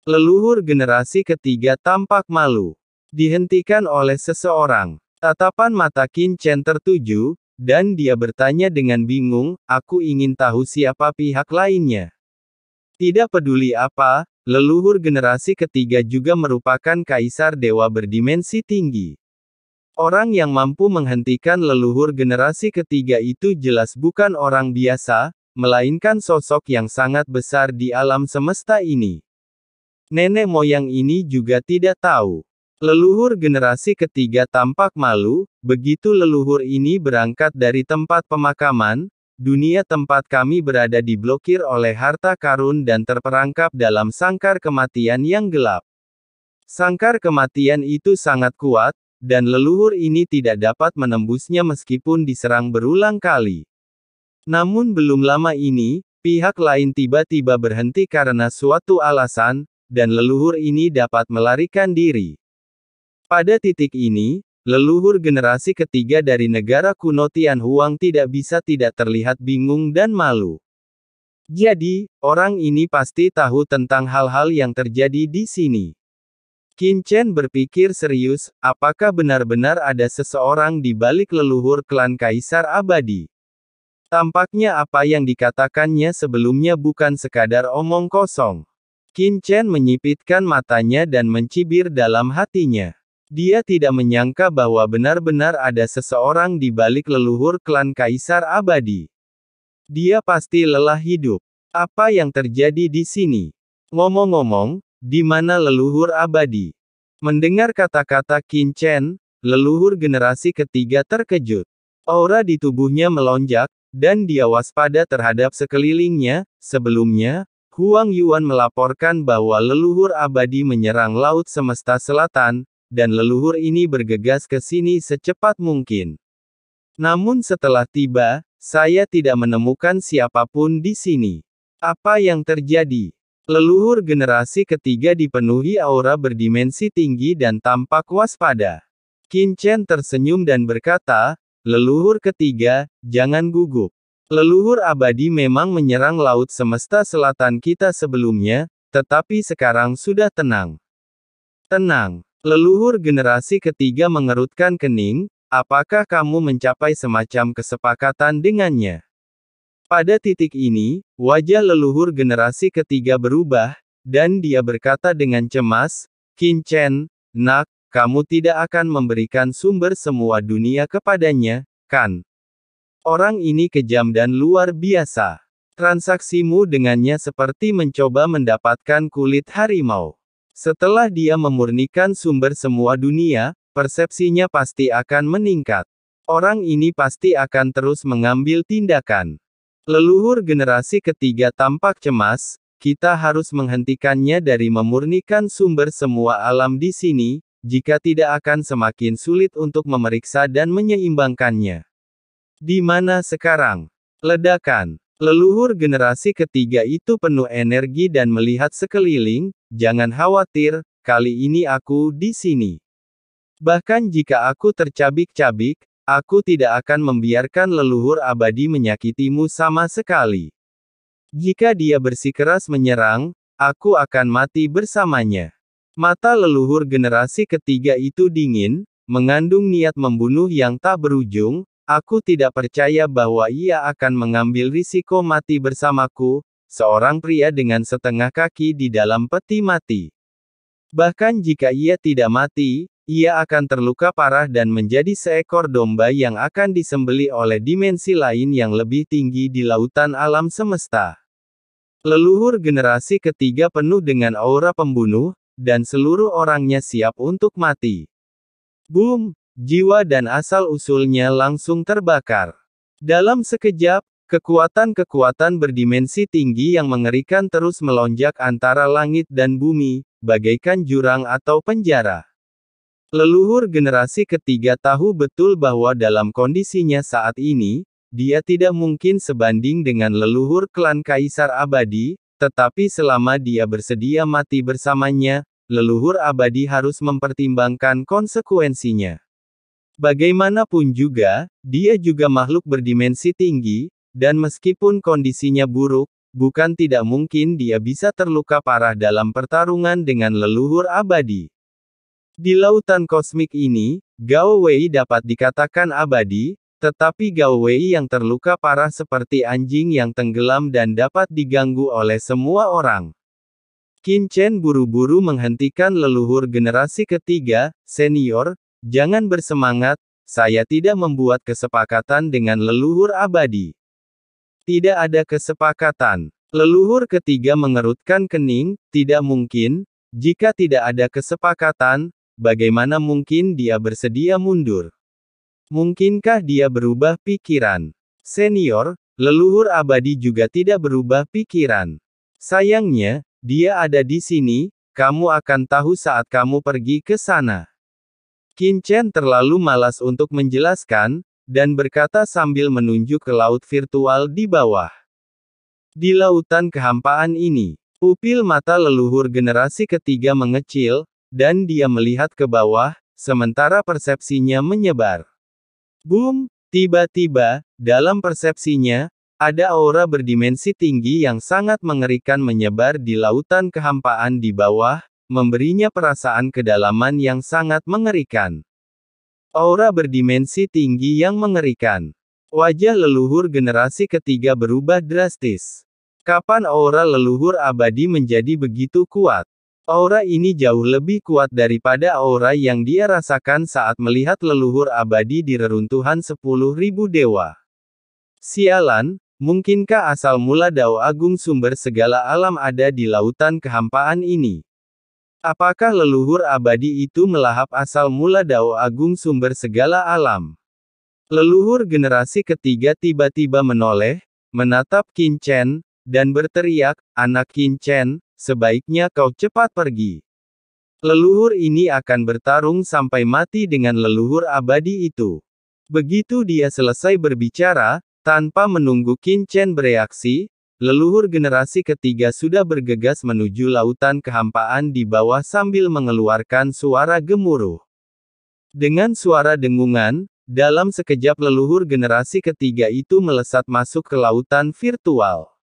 Leluhur generasi ketiga tampak malu. Dihentikan oleh seseorang. Tatapan mata Qin Chen tertuju, dan dia bertanya dengan bingung, aku ingin tahu siapa pihak lainnya. Tidak peduli apa, leluhur generasi ketiga juga merupakan kaisar dewa berdimensi tinggi. Orang yang mampu menghentikan leluhur generasi ketiga itu jelas bukan orang biasa, melainkan sosok yang sangat besar di alam semesta ini. Nenek moyang ini juga tidak tahu. Leluhur generasi ketiga tampak malu, begitu leluhur ini berangkat dari tempat pemakaman, dunia tempat kami berada diblokir oleh harta karun dan terperangkap dalam sangkar kematian yang gelap. Sangkar kematian itu sangat kuat, dan leluhur ini tidak dapat menembusnya meskipun diserang berulang kali. Namun belum lama ini, pihak lain tiba-tiba berhenti karena suatu alasan, dan leluhur ini dapat melarikan diri. Pada titik ini, leluhur generasi ketiga dari negara kuno Tianhuang tidak bisa tidak terlihat bingung dan malu. Jadi, orang ini pasti tahu tentang hal-hal yang terjadi di sini. Qin Chen berpikir serius, apakah benar-benar ada seseorang di balik leluhur klan Kaisar Abadi? Tampaknya apa yang dikatakannya sebelumnya bukan sekadar omong kosong. Qin Chen menyipitkan matanya dan mencibir dalam hatinya. Dia tidak menyangka bahwa benar-benar ada seseorang di balik leluhur klan Kaisar Abadi. Dia pasti lelah hidup. Apa yang terjadi di sini? Ngomong-ngomong, di mana leluhur abadi? Mendengar kata-kata Qin Chen, leluhur generasi ketiga terkejut. Aura di tubuhnya melonjak, dan dia waspada terhadap sekelilingnya. Sebelumnya, Huang Yuan melaporkan bahwa leluhur abadi menyerang Laut Semesta Selatan, dan leluhur ini bergegas ke sini secepat mungkin. Namun setelah tiba, saya tidak menemukan siapapun di sini. Apa yang terjadi? Leluhur generasi ketiga dipenuhi aura berdimensi tinggi dan tampak waspada. Qin Chen tersenyum dan berkata, leluhur ketiga, jangan gugup. Leluhur abadi memang menyerang Laut Semesta Selatan kita sebelumnya, tetapi sekarang sudah tenang. Tenang. Leluhur generasi ketiga mengerutkan kening, apakah kamu mencapai semacam kesepakatan dengannya? Pada titik ini, wajah leluhur generasi ketiga berubah, dan dia berkata dengan cemas, Qin Chen, nak, kamu tidak akan memberikan sumber semua dunia kepadanya, kan? Orang ini kejam dan luar biasa. Transaksimu dengannya seperti mencoba mendapatkan kulit harimau. Setelah dia memurnikan sumber semua dunia, persepsinya pasti akan meningkat. Orang ini pasti akan terus mengambil tindakan. Leluhur generasi ketiga tampak cemas, kita harus menghentikannya dari memurnikan sumber semua alam di sini, jika tidak akan semakin sulit untuk memeriksa dan menyeimbangkannya. Di mana sekarang? Ledakan. Leluhur generasi ketiga itu penuh energi dan melihat sekeliling, jangan khawatir, kali ini aku di sini. Bahkan jika aku tercabik-cabik, aku tidak akan membiarkan leluhur abadi menyakitimu sama sekali. Jika dia bersikeras menyerang, aku akan mati bersamanya. Mata leluhur generasi ketiga itu dingin, mengandung niat membunuh yang tak berujung. Aku tidak percaya bahwa ia akan mengambil risiko mati bersamaku, seorang pria dengan setengah kaki di dalam peti mati. Bahkan jika ia tidak mati, ia akan terluka parah dan menjadi seekor domba yang akan disembelih oleh dimensi lain yang lebih tinggi di lautan alam semesta. Leluhur generasi ketiga penuh dengan aura pembunuh, dan seluruh orangnya siap untuk mati. Boom! Jiwa dan asal-usulnya langsung terbakar. Dalam sekejap, kekuatan-kekuatan berdimensi tinggi yang mengerikan terus melonjak antara langit dan bumi, bagaikan jurang atau penjara. Leluhur generasi ketiga tahu betul bahwa dalam kondisinya saat ini, dia tidak mungkin sebanding dengan leluhur klan Kaisar Abadi, tetapi selama dia bersedia mati bersamanya, leluhur abadi harus mempertimbangkan konsekuensinya. Bagaimanapun juga, dia juga makhluk berdimensi tinggi, dan meskipun kondisinya buruk, bukan tidak mungkin dia bisa terluka parah dalam pertarungan dengan leluhur abadi. Di lautan kosmik ini, Gao Wei dapat dikatakan abadi, tetapi Gao Wei yang terluka parah seperti anjing yang tenggelam dan dapat diganggu oleh semua orang. Qin Chen buru-buru menghentikan leluhur generasi ketiga, senior, jangan bersemangat, saya tidak membuat kesepakatan dengan leluhur abadi. Tidak ada kesepakatan. Leluhur ketiga mengerutkan kening, tidak mungkin, jika tidak ada kesepakatan, bagaimana mungkin dia bersedia mundur? Mungkinkah dia berubah pikiran? Senior, leluhur abadi juga tidak berubah pikiran. Sayangnya, dia ada di sini, kamu akan tahu saat kamu pergi ke sana. Qin Chen terlalu malas untuk menjelaskan, dan berkata sambil menunjuk ke laut virtual di bawah. Di lautan kehampaan ini, pupil mata leluhur generasi ketiga mengecil, dan dia melihat ke bawah, sementara persepsinya menyebar. Boom! Tiba-tiba, dalam persepsinya, ada aura berdimensi tinggi yang sangat mengerikan menyebar di lautan kehampaan di bawah, memberinya perasaan kedalaman yang sangat mengerikan. Aura berdimensi tinggi yang mengerikan. Wajah leluhur generasi ketiga berubah drastis. Kapan aura leluhur abadi menjadi begitu kuat? Aura ini jauh lebih kuat daripada aura yang dia rasakan saat melihat leluhur abadi di reruntuhan 10.000 dewa. Sialan, mungkinkah asal mula Dao Agung sumber segala alam ada di lautan kehampaan ini? Apakah leluhur abadi itu melahap asal mula Dao Agung sumber segala alam? Leluhur generasi ketiga tiba-tiba menoleh, menatap Qin Chen, dan berteriak, anak Qin Chen, sebaiknya kau cepat pergi. Leluhur ini akan bertarung sampai mati dengan leluhur abadi itu. Begitu dia selesai berbicara, tanpa menunggu Qin Chen bereaksi, leluhur generasi ketiga sudah bergegas menuju lautan kehampaan di bawah sambil mengeluarkan suara gemuruh. Dengan suara dengungan, dalam sekejap leluhur generasi ketiga itu melesat masuk ke lautan virtual.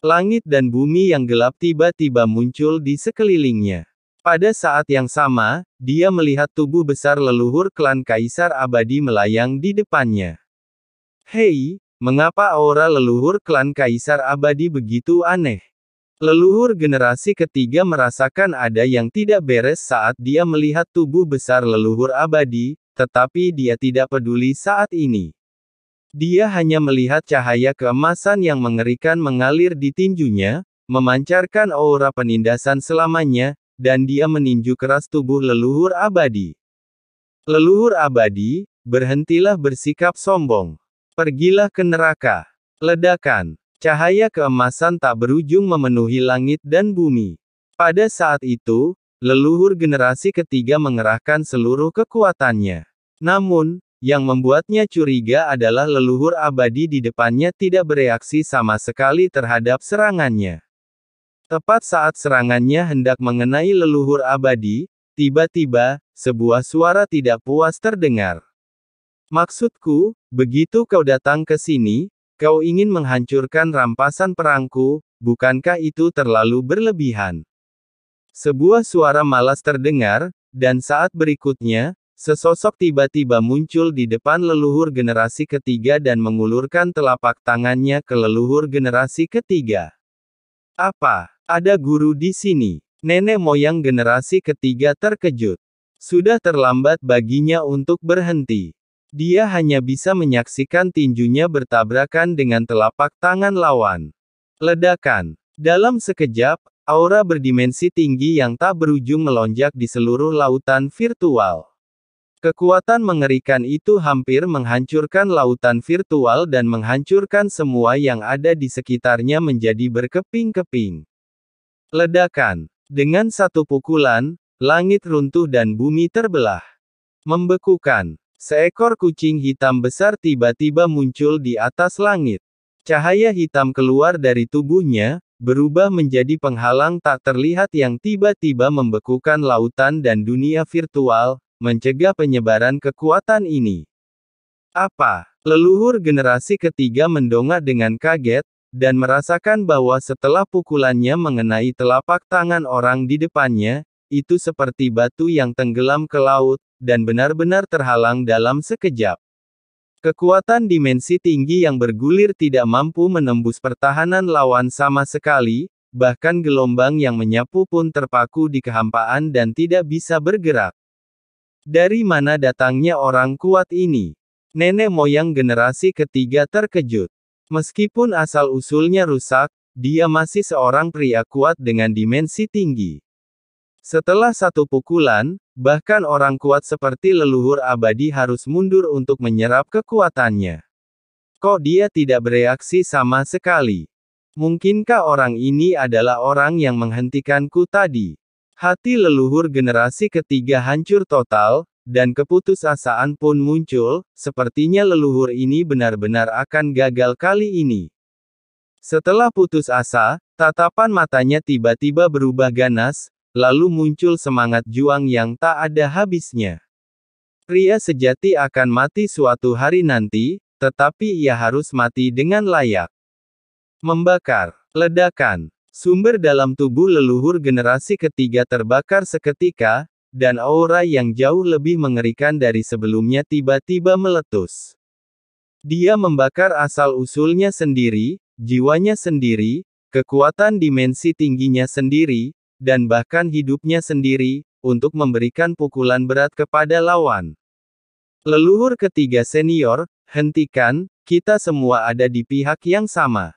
Langit dan bumi yang gelap tiba-tiba muncul di sekelilingnya. Pada saat yang sama, dia melihat tubuh besar leluhur klan Kaisar Abadi melayang di depannya. Hei! Mengapa aura leluhur klan Kaisar Abadi begitu aneh? Leluhur generasi ketiga merasakan ada yang tidak beres saat dia melihat tubuh besar leluhur abadi, tetapi dia tidak peduli saat ini. Dia hanya melihat cahaya keemasan yang mengerikan mengalir di tinjunya, memancarkan aura penindasan selamanya, dan dia meninju keras tubuh leluhur abadi. Leluhur abadi, berhentilah bersikap sombong. Pergilah ke neraka. Ledakan. Cahaya keemasan tak berujung memenuhi langit dan bumi. Pada saat itu, leluhur generasi ketiga mengerahkan seluruh kekuatannya. Namun, yang membuatnya curiga adalah leluhur abadi di depannya tidak bereaksi sama sekali terhadap serangannya. Tepat saat serangannya hendak mengenai leluhur abadi, tiba-tiba, sebuah suara tidak puas terdengar. Maksudku, begitu kau datang ke sini, kau ingin menghancurkan rampasan perangku, bukankah itu terlalu berlebihan? Sebuah suara malas terdengar, dan saat berikutnya, sesosok tiba-tiba muncul di depan leluhur generasi ketiga dan mengulurkan telapak tangannya ke leluhur generasi ketiga. Apa? Ada guru di sini? Nenek moyang generasi ketiga terkejut. Sudah terlambat baginya untuk berhenti. Dia hanya bisa menyaksikan tinjunya bertabrakan dengan telapak tangan lawan. Ledakan. Dalam sekejap, aura berdimensi tinggi yang tak berujung melonjak di seluruh lautan virtual. Kekuatan mengerikan itu hampir menghancurkan lautan virtual dan menghancurkan semua yang ada di sekitarnya menjadi berkeping-keping. Ledakan. Dengan satu pukulan, langit runtuh dan bumi terbelah. Membekukan. Seekor kucing hitam besar tiba-tiba muncul di atas langit. Cahaya hitam keluar dari tubuhnya, berubah menjadi penghalang tak terlihat yang tiba-tiba membekukan lautan dan dunia virtual, mencegah penyebaran kekuatan ini. Apa? Leluhur generasi ketiga mendongak dengan kaget, dan merasakan bahwa setelah pukulannya mengenai telapak tangan orang di depannya, itu seperti batu yang tenggelam ke laut, dan benar-benar terhalang dalam sekejap. Kekuatan dimensi tinggi yang bergulir tidak mampu menembus pertahanan lawan sama sekali, bahkan gelombang yang menyapu pun terpaku di kehampaan dan tidak bisa bergerak. Dari mana datangnya orang kuat ini? Nenek moyang generasi ketiga terkejut. Meskipun asal-usulnya rusak, dia masih seorang pria kuat dengan dimensi tinggi. Setelah satu pukulan, bahkan orang kuat seperti leluhur abadi harus mundur untuk menyerap kekuatannya. Kok dia tidak bereaksi sama sekali? Mungkinkah orang ini adalah orang yang menghentikanku tadi? Hati leluhur generasi ketiga hancur total, dan keputusasaan pun muncul, sepertinya leluhur ini benar-benar akan gagal kali ini. Setelah putus asa, tatapan matanya tiba-tiba berubah ganas, lalu muncul semangat juang yang tak ada habisnya. Pria sejati akan mati suatu hari nanti, tetapi ia harus mati dengan layak. Membakar. Ledakan. Sumber dalam tubuh leluhur generasi ketiga terbakar seketika, dan aura yang jauh lebih mengerikan dari sebelumnya tiba-tiba meletus. Dia membakar asal-usulnya sendiri, jiwanya sendiri, kekuatan dimensi tingginya sendiri, dan bahkan hidupnya sendiri, untuk memberikan pukulan berat kepada lawan. Leluhur ketiga senior, hentikan, kita semua ada di pihak yang sama.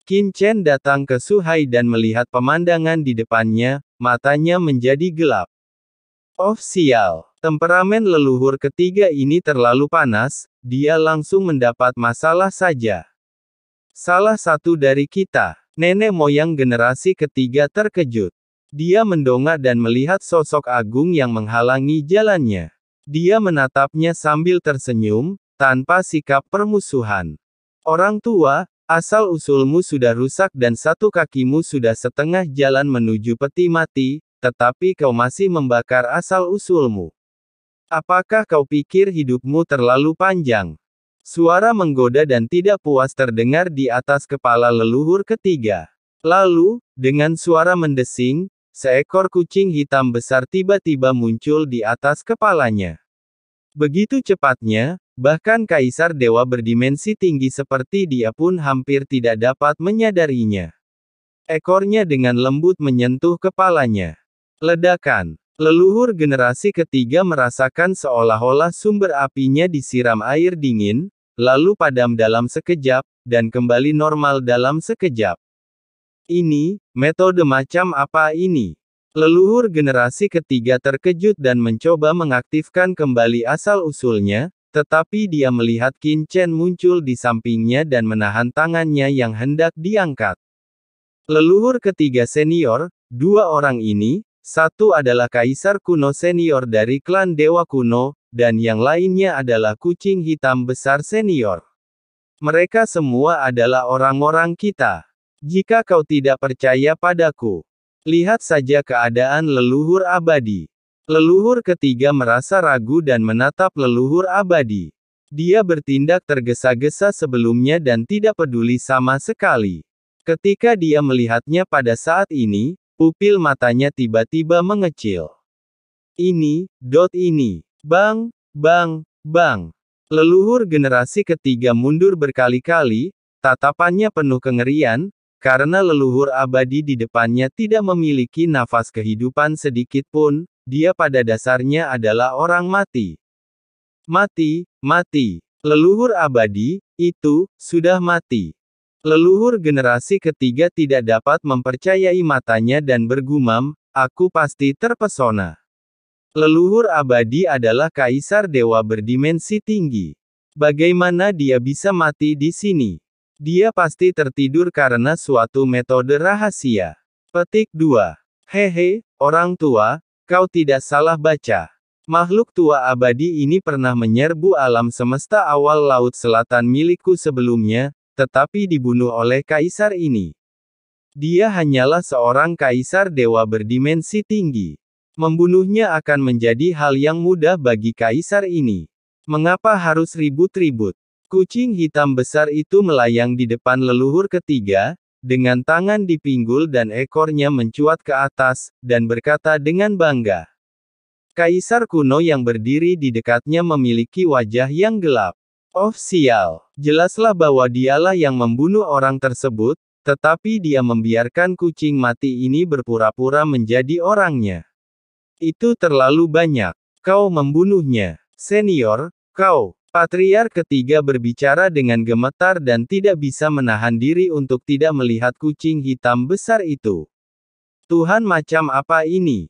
Qin Chen datang ke Su Hai dan melihat pemandangan di depannya, matanya menjadi gelap. Oh sial, temperamen leluhur ketiga ini terlalu panas, dia langsung mendapat masalah saja. Salah satu dari kita. Nenek moyang generasi ketiga terkejut. Dia mendongak dan melihat sosok agung yang menghalangi jalannya. Dia menatapnya sambil tersenyum, tanpa sikap permusuhan. Orang tua, asal-usulmu sudah rusak dan satu kakimu sudah setengah jalan menuju peti mati, tetapi kau masih membakar asal-usulmu. Apakah kau pikir hidupmu terlalu panjang? Suara menggoda dan tidak puas terdengar di atas kepala leluhur ketiga. Lalu, dengan suara mendesing, seekor kucing hitam besar tiba-tiba muncul di atas kepalanya. Begitu cepatnya, bahkan kaisar dewa berdimensi tinggi seperti dia pun hampir tidak dapat menyadarinya. Ekornya dengan lembut menyentuh kepalanya. Ledakan. Leluhur generasi ketiga merasakan seolah-olah sumber apinya disiram air dingin, lalu padam dalam sekejap, dan kembali normal dalam sekejap. Ini, metode macam apa ini? Leluhur generasi ketiga terkejut dan mencoba mengaktifkan kembali asal-usulnya, tetapi dia melihat Qin Chen muncul di sampingnya dan menahan tangannya yang hendak diangkat. Leluhur ketiga senior, dua orang ini, satu adalah kaisar kuno senior dari klan Dewa Kuno, dan yang lainnya adalah kucing hitam besar senior. Mereka semua adalah orang-orang kita. Jika kau tidak percaya padaku, lihat saja keadaan leluhur abadi. Leluhur ketiga merasa ragu dan menatap leluhur abadi. Dia bertindak tergesa-gesa sebelumnya dan tidak peduli sama sekali. Ketika dia melihatnya pada saat ini, pupil matanya tiba-tiba mengecil. Ini. Bang, bang, bang. Leluhur generasi ketiga mundur berkali-kali, tatapannya penuh kengerian, karena leluhur abadi di depannya tidak memiliki nafas kehidupan sedikit pun, dia pada dasarnya adalah orang mati. Mati. Leluhur abadi, itu, sudah mati. Leluhur generasi ketiga tidak dapat mempercayai matanya dan bergumam, aku pasti terpesona. Leluhur abadi adalah kaisar dewa berdimensi tinggi. Bagaimana dia bisa mati di sini? Dia pasti tertidur karena suatu metode rahasia. Petik 2. Hehe, orang tua, kau tidak salah baca. Makhluk tua abadi ini pernah menyerbu alam semesta awal laut selatan milikku sebelumnya, tetapi dibunuh oleh kaisar ini. Dia hanyalah seorang kaisar dewa berdimensi tinggi. Membunuhnya akan menjadi hal yang mudah bagi kaisar ini. Mengapa harus ribut-ribut? Kucing hitam besar itu melayang di depan leluhur ketiga, dengan tangan di pinggul dan ekornya mencuat ke atas, dan berkata dengan bangga. Kaisar kuno yang berdiri di dekatnya memiliki wajah yang gelap. Oh sial, jelaslah bahwa dialah yang membunuh orang tersebut, tetapi dia membiarkan kucing mati ini berpura-pura menjadi orangnya. Itu terlalu banyak. Kau membunuhnya. Senior, kau. Patriark ketiga berbicara dengan gemetar dan tidak bisa menahan diri untuk tidak melihat kucing hitam besar itu. Tuhan macam apa ini?